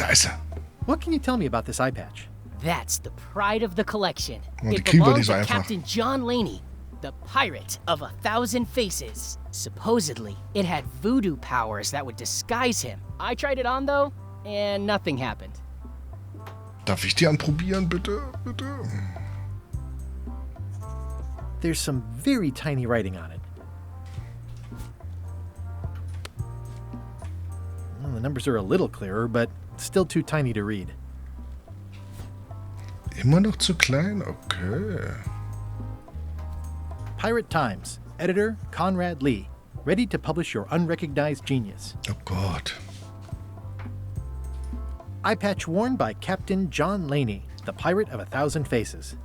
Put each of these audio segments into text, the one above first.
Da ist er. What can you tell me about this eye patch? That's the pride of the collection. Und die It kriegen wir belongs nicht so to einfach. Captain John Laney, the pirate of 1,000 faces. Supposedly, it had voodoo powers that would disguise him. I tried it on though, and nothing happened. Darf ich die anprobieren, bitte? Bitte? There's some very tiny writing on it. Well, the numbers are a little clearer, but still too tiny to read. Immer noch zu klein? Okay. Pirate Times. Editor Conrad Lee. Ready to publish your unrecognized genius. Oh Gott. Eye patch worn by Captain John Laney, the pirate of 1,000 faces.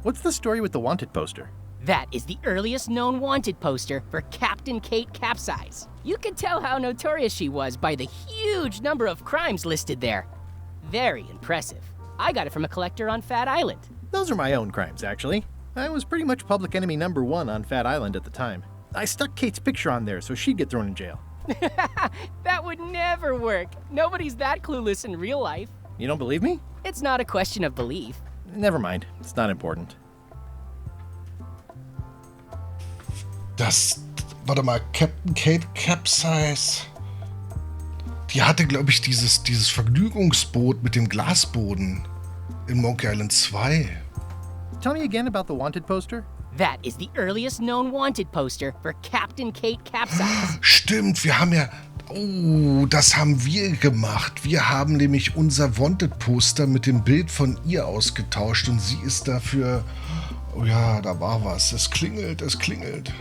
What's the story with the wanted poster? That is the earliest known wanted poster for Captain Kate Capsize. You can tell how notorious she was by the huge number of crimes listed there. Very impressive. I got it from a collector on Fat Island. Those are my own crimes, actually. I was pretty much public enemy #1 on Fat Island at the time. I stuck Kate's picture on there so she'd get thrown in jail. That would never work. Nobody's that clueless in real life. You don't believe me? It's not a question of belief. Never mind. It's not important. Warte mal, Captain Kate Capsize. Die hatte, glaube ich, dieses Vergnügungsboot mit dem Glasboden in Monkey Island 2. Tell me again about the wanted poster. That is the earliest known wanted poster for Captain Kate Capsize. Stimmt, wir haben ja... Oh, das haben wir gemacht. Wir haben nämlich unser Wanted-Poster mit dem Bild von ihr ausgetauscht und sie ist dafür... Oh ja, da war was. Es klingelt, es klingelt.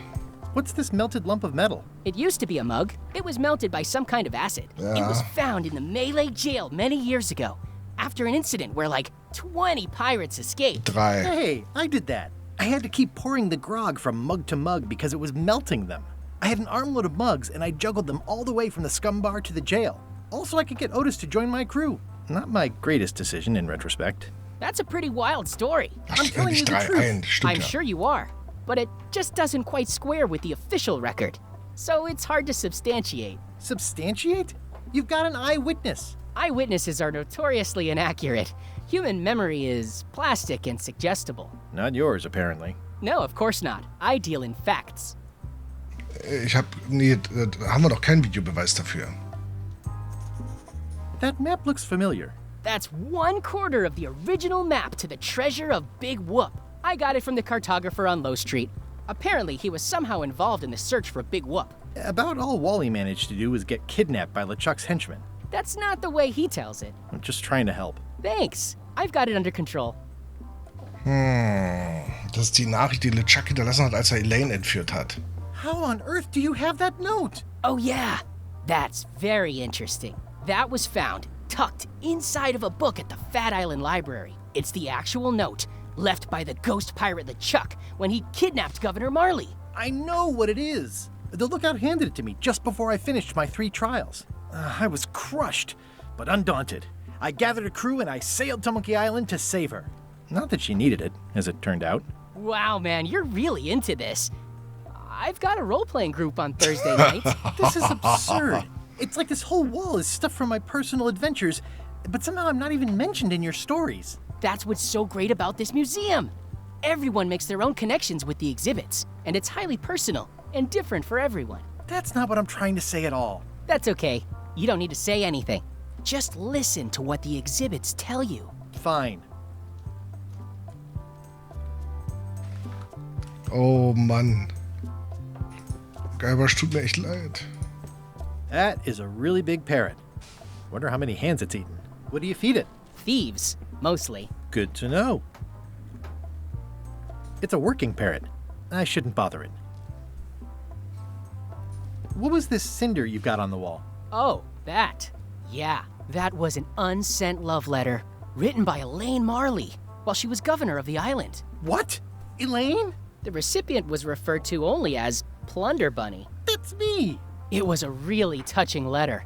What's this melted lump of metal? It used to be a mug. It was melted by some kind of acid. It was found in the Mêlée jail many years ago, after an incident where like 20 pirates escaped. 3. Hey, I did that. I had to keep pouring the grog from mug to mug because it was melting them. I had an armload of mugs and I juggled them all the way from the scum bar to the jail. Also, I could get Otis to join my crew. Not my greatest decision in retrospect. That's a pretty wild story. Ach, telling you the 3 truth. ein, stimmt I'm ja. sure you are, but it just doesn't quite square with the official record. So it's hard to substantiate. Substantiate? You've got an eyewitness. Eyewitnesses are notoriously inaccurate. Human memory is plastic and suggestible. Not yours, apparently. No, of course not. I deal in facts. Nee, da haben wir doch keinen Videobeweis dafür. That map looks familiar. That's 1/4 of the original map to the treasure of Big Whoop. I got it from the cartographer on Low Street. Apparently, he was somehow involved in the search for Big Whoop. About all Wally managed to do was get kidnapped by LeChuck's henchmen. That's not the way he tells it. I'm just trying to help. Thanks. I've got it under control. Das ist die Nachricht, die LeChuck hinterlassen hat, als er Elaine entführt hat. How on earth do you have that note? Oh yeah, that's very interesting. That was found tucked inside of a book at the Fat Island Library. It's the actual note left by the ghost pirate LeChuck when he kidnapped Governor Marley. I know what it is. The lookout handed it to me just before I finished my 3 trials. I was crushed, but undaunted. I gathered a crew and I sailed to Monkey Island to save her. Not that she needed it, as it turned out. Wow, man, you're really into this. I've got a role-playing group on Thursday nights. This is absurd. It's like this whole wall is stuff from my personal adventures, but somehow I'm not even mentioned in your stories. That's what's so great about this museum. Everyone makes their own connections with the exhibits, and it's highly personal and different for everyone. That's not what I'm trying to say at all. That's okay. You don't need to say anything. Just listen to what the exhibits tell you. Fine. Oh Mann. Guybrush, tut mir echt leid. That is a really big parrot. Wonder how many hands it's eaten. What do you feed it? Thieves, mostly. Good to know. It's a working parrot. I shouldn't bother it. What was this cinder you've got on the wall? Oh, that. Yeah, that was an unsent love letter written by Elaine Marley while she was governor of the island. What? Elaine? The recipient was referred to only as Plunder Bunny. That's me. It was a really touching letter.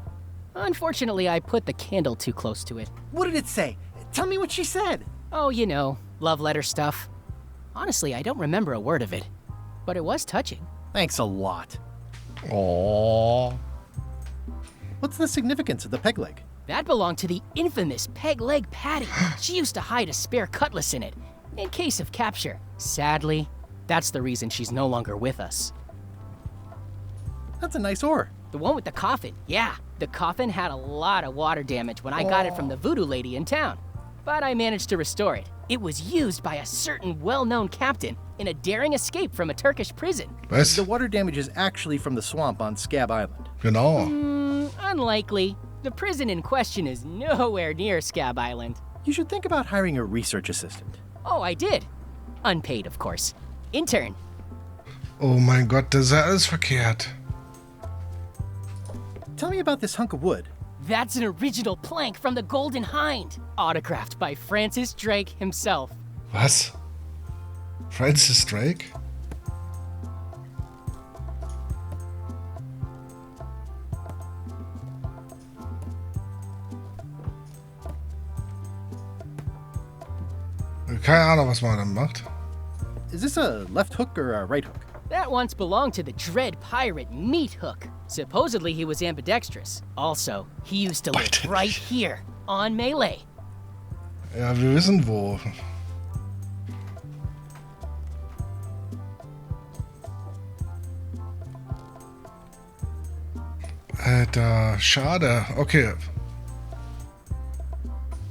Unfortunately, I put the candle too close to it. What did it say? Tell me what she said. Oh, you know, love letter stuff. Honestly, I don't remember a word of it, but it was touching. Thanks a lot. Oh. What's the significance of the peg leg? That belonged to the infamous Peg Leg Patty. She used to hide a spare cutlass in it, in case of capture. Sadly, that's the reason she's no longer with us. That's a nice oar. The one with the coffin, yeah. The coffin had a lot of water damage when I got it from the voodoo lady in town. But I managed to restore it. It was used by a certain well-known captain in a daring escape from a Turkish prison. Was? The water damage is actually from the swamp on Scab Island. Genau. Unlikely. The prison in question is nowhere near Scab Island. You should think about hiring a research assistant. Oh, I did. Unpaid, of course. Intern. Oh mein Gott, das ist ja alles verkehrt. Tell me about this hunk of wood. That's an original plank from the Golden Hind, autographed by Francis Drake himself. Was? Francis Drake? Keine Ahnung, was man dann macht. Is this a left hook or a right hook? That once belonged to the dread pirate Meat Hook. Supposedly he was ambidextrous. Also, he used to live Bitte right nicht. here, on Mêlée. Ja, wir wissen wo. Alter, schade. Okay.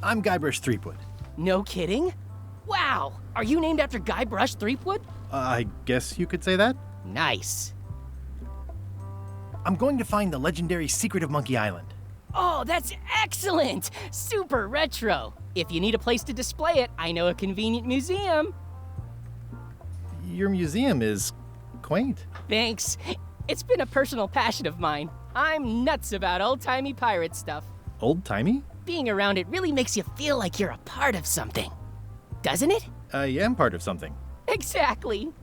I'm Guybrush Threepwood. No kidding? Wow, are you named after Guybrush Threepwood? I guess you could say that. Nice. I'm going to find the legendary secret of Monkey Island. Oh, that's excellent! Super retro. If you need a place to display it, I know a convenient museum. Your museum is quaint. Thanks. It's been a personal passion of mine. I'm nuts about old-timey pirate stuff. Old-timey? Being around it really makes you feel like you're a part of something. Doesn't it? I am part of something. Exactly.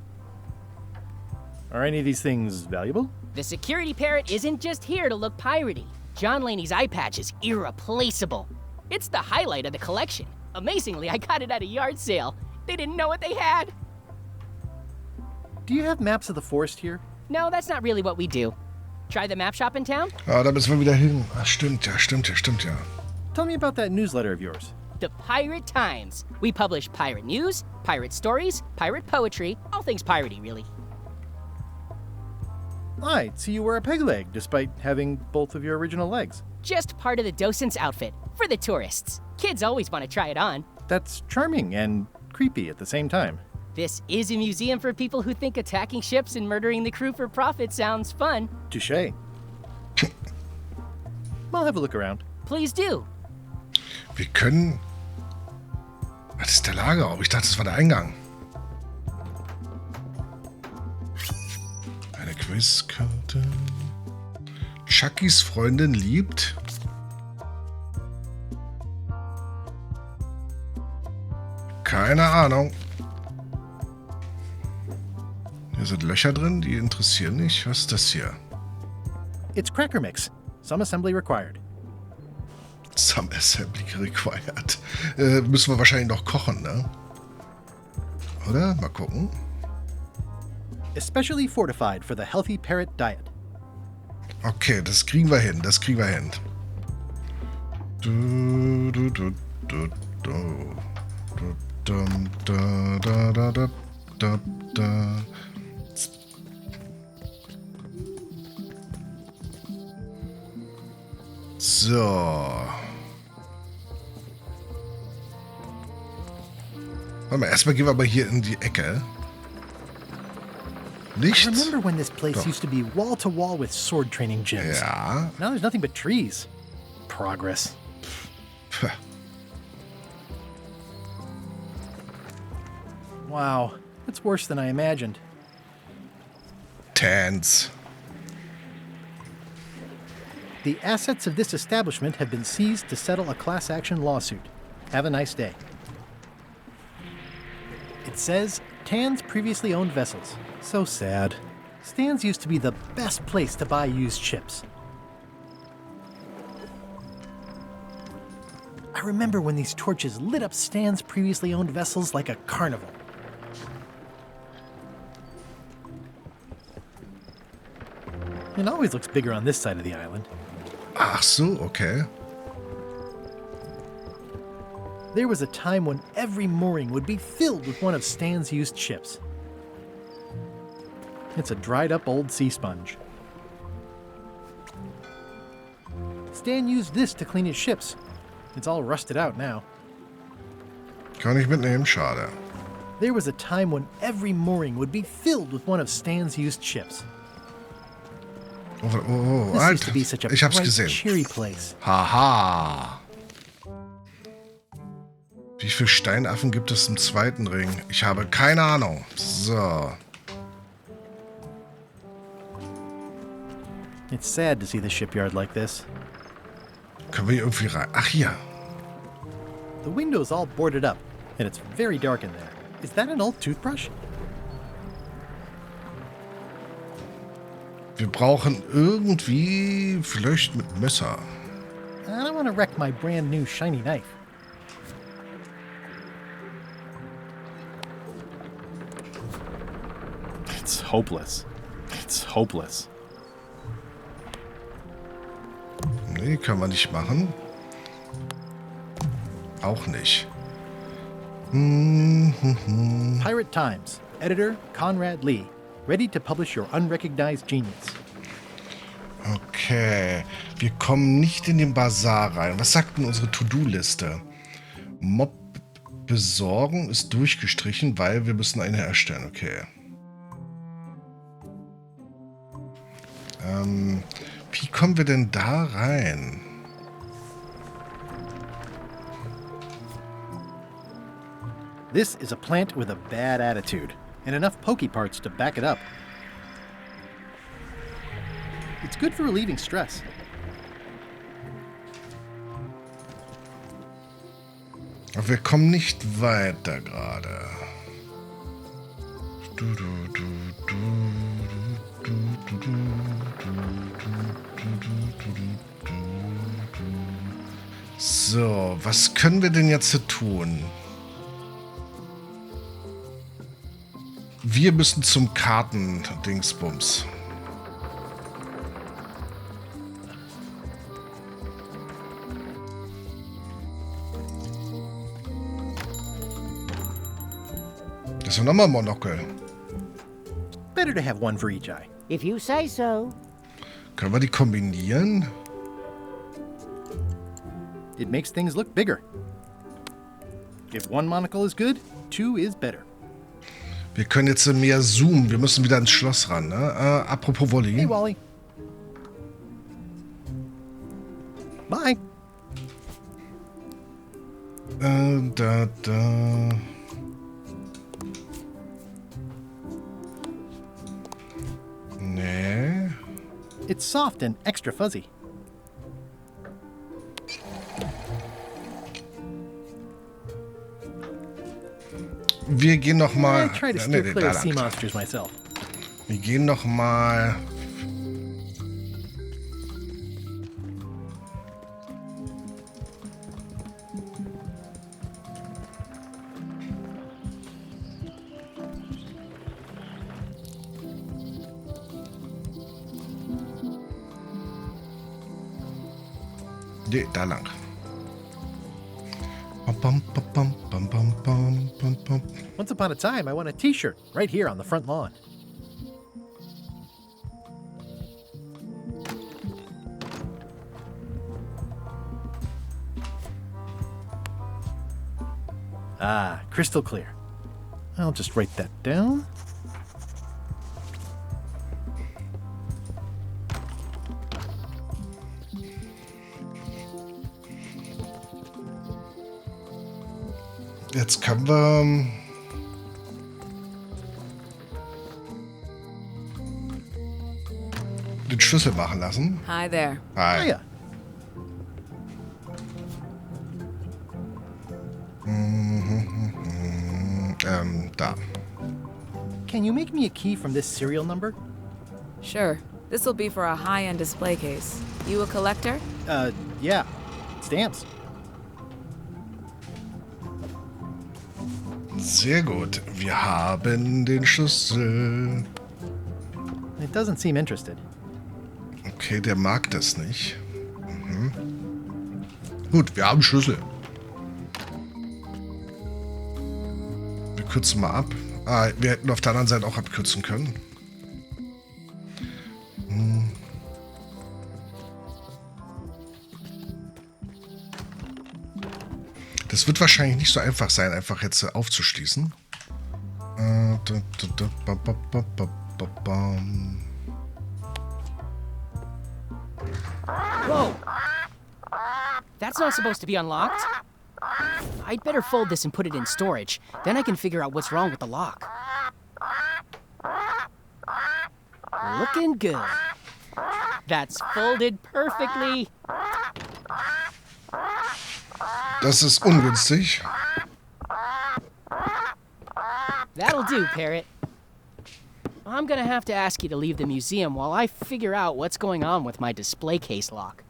Are any of these things valuable? The security parrot isn't just here to look piratey. John Laney's eye patch is irreplaceable. It's the highlight of the collection. Amazingly, I got it at a yard sale. They didn't know what they had. Do you have maps of the forest here? No, that's not really what we do. Try the map shop in town? Ja, da müssen wir wieder hin. Ah, stimmt ja, stimmt ja, stimmt ja. Tell me about that newsletter of yours. The Pirate Times. We publish pirate news, pirate stories, pirate poetry, all things piratey, really. I'd see you wear a peg leg despite having both of your original legs. Just part of the docent's outfit for the tourists. Kids always want to try it on. That's charming and creepy at the same time. This is a museum for people who think attacking ships and murdering the crew for profit sounds fun. Touché. I'll have a look around. Please do. Wir können... Das ist der Lagerraum. Ich dachte, das war der Eingang. Eine Quizkarte. Chuckys Freundin liebt... Keine Ahnung. Hier sind Löcher drin, die interessieren nicht. Was ist das hier? It's cracker mix. Some assembly required. Some assembly required. Müssen wir wahrscheinlich noch kochen, ne? Oder? Mal gucken. Especially fortified for the healthy parrot diet. Okay, das kriegen wir hin. Das kriegen wir hin. Du, du, du, du, du. Du, dum, da, da, da, da, da, da. So. Warte mal, erstmal gehen wir aber hier in die Ecke. Nichts? Remember when this place Doch. used to be wall to wall with sword training gyms? Ja. Now there's nothing but trees. Progress. Puh. Wow, it's worse than I imagined. Tans. The assets of this establishment have been seized to settle a class action lawsuit. Have a nice day. It says Tan's previously owned vessels. So sad. Stan's used to be the best place to buy used ships. I remember when these torches lit up Stan's previously owned vessels like a carnival. It always looks bigger on this side of the island. Ach so, okay. There was a time when every mooring would be filled with one of Stan's used ships. It's a dried-up old sea sponge. Stan used this to clean his ships. It's all rusted out now. Kann ich mitnehmen, schade. There was a time when every mooring would be filled with one of Stan's used ships. Oh, This alt. used to be such a Ich hab's bright, gesehen. cheery place. Haha. Wie viele Steinaffen gibt es im zweiten Ring? Ich habe keine Ahnung. So. It's sad to see the shipyard like this. Können wir hier irgendwie rein? Ach, hier. The window's all boarded up, and it's very dark in there. Is that an old toothbrush? Wir brauchen irgendwie vielleicht mit Messer. I don't want to wreck my brand new shiny knife. It's hopeless. It's hopeless. Nee, kann man nicht machen. Auch nicht. Pirate Times. Editor Conrad Lee. Ready to publish your unrecognized genius. Okay. Wir kommen nicht in den Bazar rein. Was sagt denn unsere To-Do-Liste? Mob besorgen ist durchgestrichen, weil wir müssen eine erstellen. Okay. Wie kommen wir denn da rein? This is a plant with a bad attitude, and enough pokey parts to back it up. It's good for relieving stress. Aber wir kommen nicht weiter gerade. So, was können wir denn jetzt tun? Wir müssen zum Karten-Dingsbums. Das ist nochmal Monokel. Better to have one for each eye. If you say so. Können wir die kombinieren? It makes things look bigger. If one monocle is good, two is better. Wir können jetzt mehr zoomen. Wir müssen wieder ins Schloss ran, ne? Apropos Wolli. Hey, Wally. Bye. Da. Nee. It's soft and extra fuzzy. Wir gehen noch I mal. try to steer clear of sea monsters myself. Wir gehen noch mal. Nee, da lang. Once upon a time, I won a t-shirt right here on the front lawn. Ah, crystal clear. I'll just write that down. Jetzt können wir. Den Schlüssel machen lassen. Hi there. Hi. Oh, yeah. Da. Can you make me a key from this serial number? Sure. This will be for a high-end display case. You a collector? Yeah. Stamps. Sehr gut. Wir haben den Schlüssel. It doesn't seem interested. Okay, der mag das nicht. Gut, wir haben Schlüssel. Wir kürzen mal ab. Ah, wir hätten auf der anderen Seite auch abkürzen können. Das wird wahrscheinlich nicht so einfach sein, einfach jetzt aufzuschließen. Whoa! That's not supposed to be unlocked. I'd better fold this and put it in storage. Then I can figure out what's wrong with the lock. Looking good. That's folded perfectly. Das ist ungünstig. That'll do, Parrot. I'm gonna have to ask you to leave the museum while I figure out what's going on with my display case lock.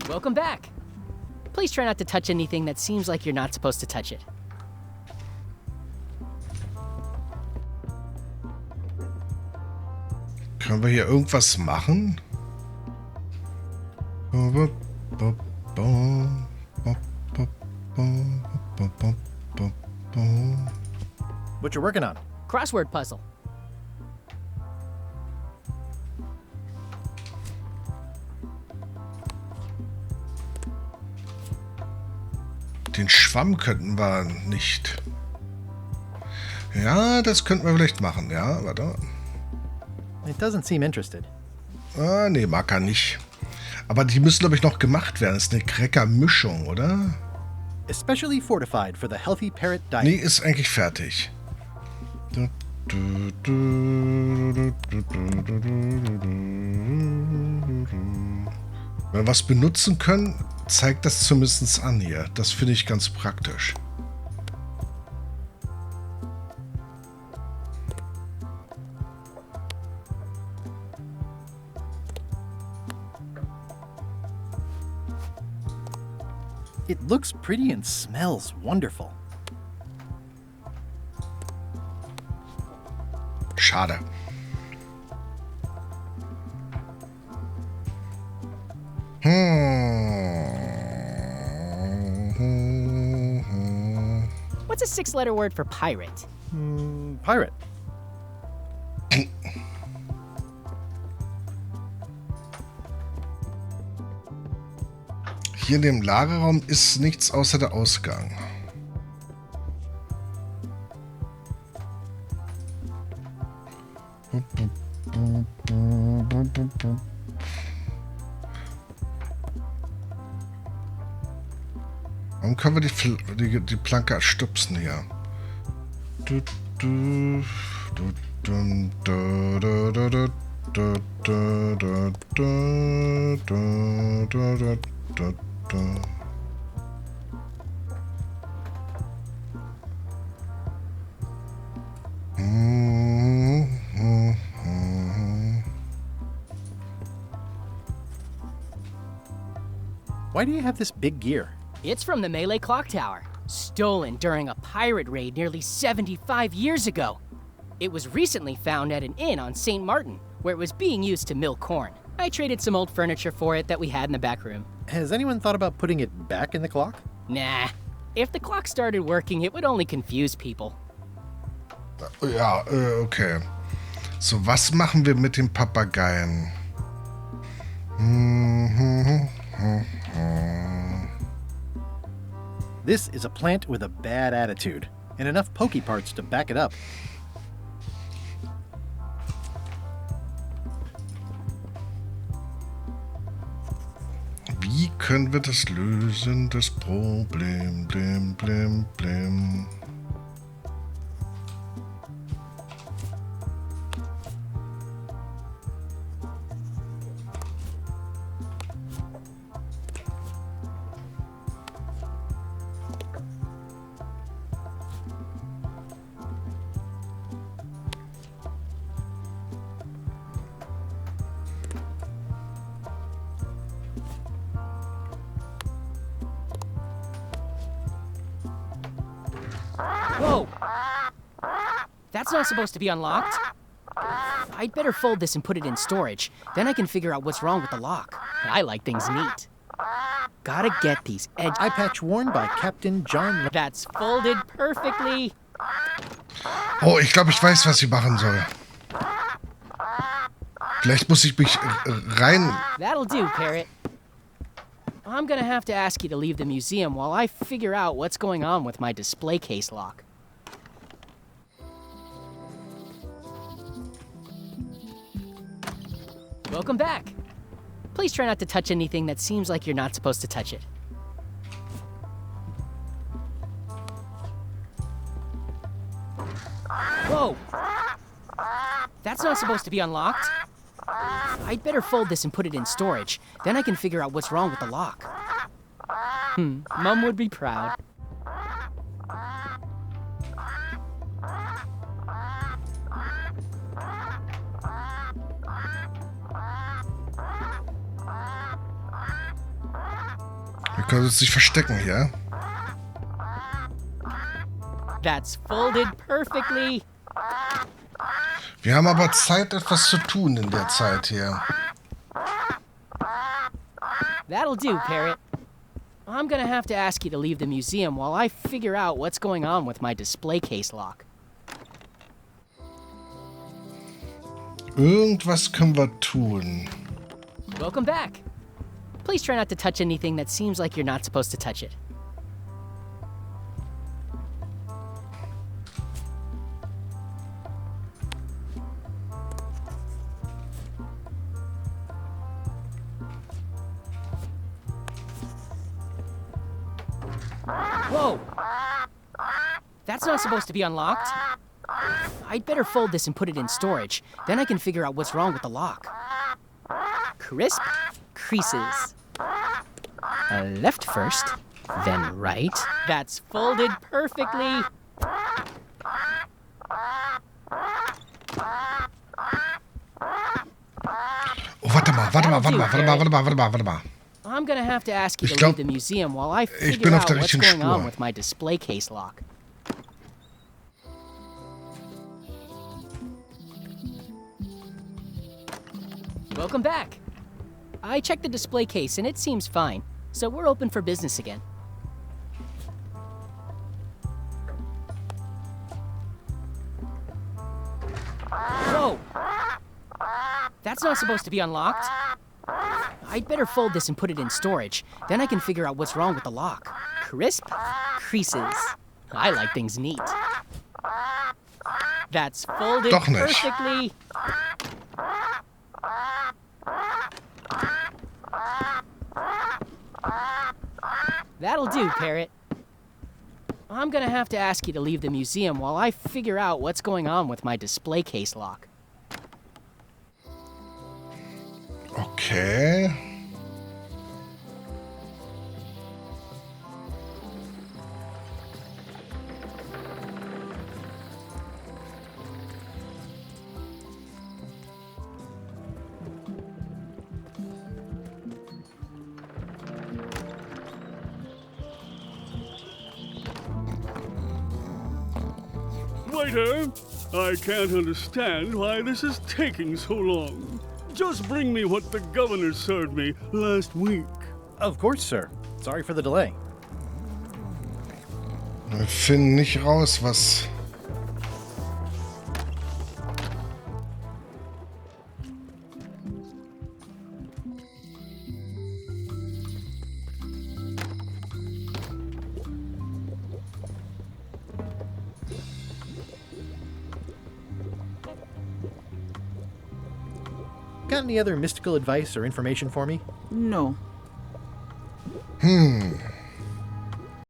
Welcome back. Please try not to touch anything that seems like you're not supposed to touch it. Können wir hier irgendwas machen? What you working on? Crossword puzzle. Den Schwamm könnten wir nicht. Ja, das könnten wir vielleicht machen. Ja, warte. It doesn't seem interested. Ah, nee, mag er nicht. Aber die müssen, glaube ich, noch gemacht werden. Das ist eine Cracker-Mischung, oder? Especially fortified for the healthy parrot diet. Nee, ist eigentlich fertig. Wenn wir was benutzen können, zeigt das zumindest an hier. Das finde ich ganz praktisch. It looks pretty and smells wonderful. Schade. What's a six-letter word for pirate? Pirate. Hier in dem Lagerraum ist nichts außer der Ausgang. Warum können wir die Planke stupsen hier? Why do you have this big gear? It's from the Mêlée clock tower, stolen during a pirate raid nearly 75 years ago. It was recently found at an inn on St. Martin, where it was being used to mill corn. I traded some old furniture for it that we had in the back room. Has anyone thought about putting it back in the clock? Nah. If the clock started working, it would only confuse people. Ja, okay. So, was machen wir mit dem Papageien? This is a plant with a bad attitude, and enough pokey parts to back it up. Wie können wir das lösen, das Problem? Blim, blim, blim. Whoa! That's not supposed to be unlocked. I'd better fold this and put it in storage. Then I can figure out what's wrong with the lock. I like things neat. Gotta get these edges. Eye patch worn by Captain John. That's folded perfectly. Oh, ich glaube, ich weiß, was ich machen soll. Vielleicht muss ich mich rein... That'll do, Parrot. I'm gonna have to ask you to leave the museum while I figure out what's going on with my display case lock. Welcome back. Please try not to touch anything that seems like you're not supposed to touch it. Whoa! That's not supposed to be unlocked. I'd better fold this and put it in storage. Then I can figure out what's wrong with the lock. Mom would be proud. Wir können uns nicht verstecken hier. That's folded perfectly. Wir haben aber Zeit, etwas zu tun in der Zeit hier. That'll do, Parrot. I'm gonna have to ask you to leave the museum while I figure out what's going on with my display case lock. Irgendwas können wir tun. Welcome back. Please try not to touch anything that seems like you're not supposed to touch it. Whoa! That's not supposed to be unlocked. I'd better fold this and put it in storage. Then I can figure out what's wrong with the lock. Crisp creases. Left first, then right. That's folded perfectly. Oh, warte mal. I'm gonna have to ask you Ich to glaub, leave the museum while I ich figure bin auf out der what's richtigen going on Spur. with my display case lock. Welcome back. I checked the display case and it seems fine, so we're open for business again. Whoa! That's not supposed to be unlocked. I'd better fold this and put it in storage. Then I can figure out what's wrong with the lock. Crisp creases. I like things neat. That's folded Doch nicht. perfectly. That'll do, Parrot. I'm gonna have to ask you to leave the museum while I figure out what's going on with my display case lock. Okay. Waiter, I can't understand why this is taking so long. Just bring me what the governor served me last week. Of course, sir. Sorry for the delay. Wir finden nicht raus, was... Got any other mystical advice or information for me? No. Hm.